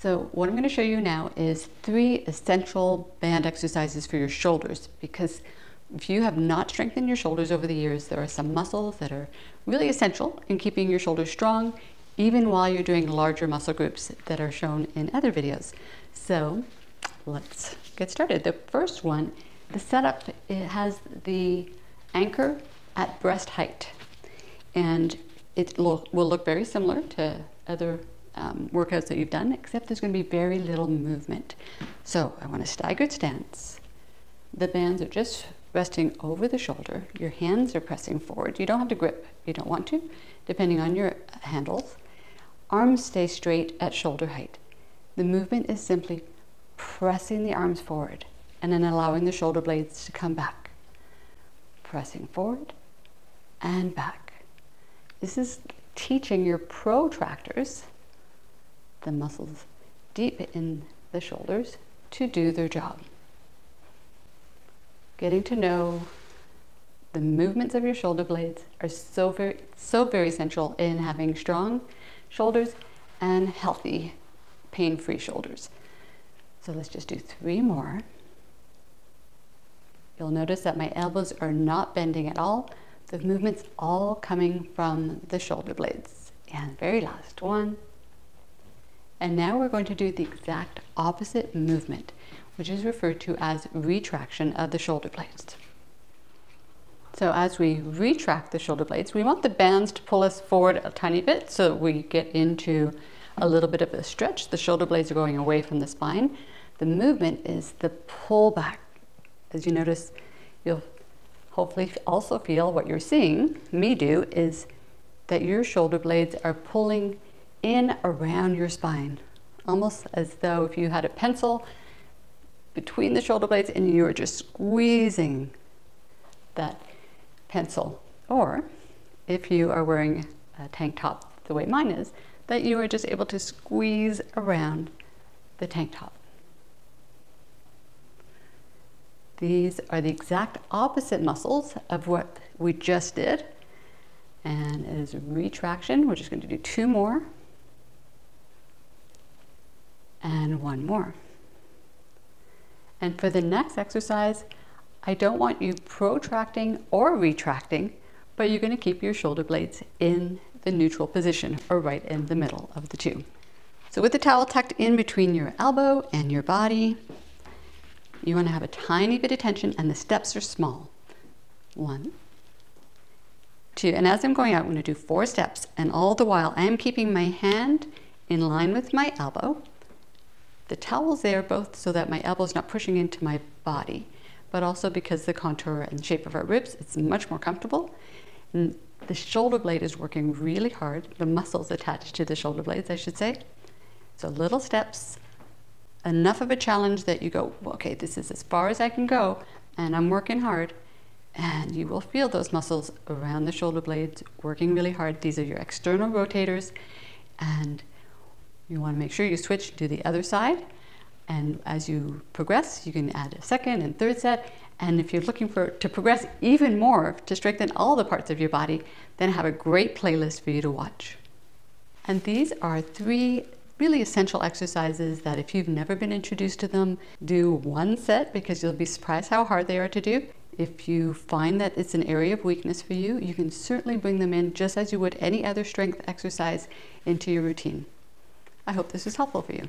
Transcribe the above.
So what I'm going to show you now is 3 essential band exercises for your shoulders, because if you have not strengthened your shoulders over the years, there are some muscles that are really essential in keeping your shoulders strong, even while you're doing larger muscle groups that are shown in other videos. So let's get started. The first one, the setup, it has the anchor at breast height, and it will look very similar to other workouts that you've done, except there's going to be very little movement. So I want a staggered stance. The bands are just resting over the shoulder. Your hands are pressing forward. You don't have to grip if you don't want to, depending on your handles. Arms stay straight at shoulder height. The movement is simply pressing the arms forward and then allowing the shoulder blades to come back. Pressing forward and back. This is teaching your protractors, the muscles deep in the shoulders, to do their job. Getting to know the movements of your shoulder blades are so very essential in having strong shoulders and healthy, pain-free shoulders. So let's just do 3 more. You'll notice that my elbows are not bending at all. The movement's all coming from the shoulder blades. And very last one. And now we're going to do the exact opposite movement, which is referred to as retraction of the shoulder blades. So as we retract the shoulder blades, we want the bands to pull us forward a tiny bit so we get into a little bit of a stretch. The shoulder blades are going away from the spine. The movement is the pull back. As you notice, you'll hopefully also feel what you're seeing me do is that your shoulder blades are pulling in around your spine, almost as though if you had a pencil between the shoulder blades and you were just squeezing that pencil. Or if you are wearing a tank top the way mine is, that you are just able to squeeze around the tank top. These are the exact opposite muscles of what we just did. And it is retraction. We're just going to do 2 more. And 1 more. And for the next exercise, I don't want you protracting or retracting, but you're going to keep your shoulder blades in the neutral position, or right in the middle of the 2. So with the towel tucked in between your elbow and your body, you want to have a tiny bit of tension, and the steps are small. 1, 2, and as I'm going out, I'm going to do 4 steps, and all the while I am keeping my hand in line with my elbow. The towel's there both so that my elbow's not pushing into my body, but also because the contour and shape of our ribs, it's much more comfortable. And the shoulder blade is working really hard, the muscles attached to the shoulder blades, I should say. So little steps, enough of a challenge that you go, okay, this is as far as I can go, and I'm working hard. And you will feel those muscles around the shoulder blades working really hard. These are your external rotators, and you want to make sure you switch to the other side. And as you progress, you can add a 2nd and 3rd set. And if you're looking to progress even more, to strengthen all the parts of your body, then I have a great playlist for you to watch. And these are 3 really essential exercises that if you've never been introduced to them, do 1 set, because you'll be surprised how hard they are to do. If you find that it's an area of weakness for you, you can certainly bring them in just as you would any other strength exercise into your routine. I hope this is helpful for you.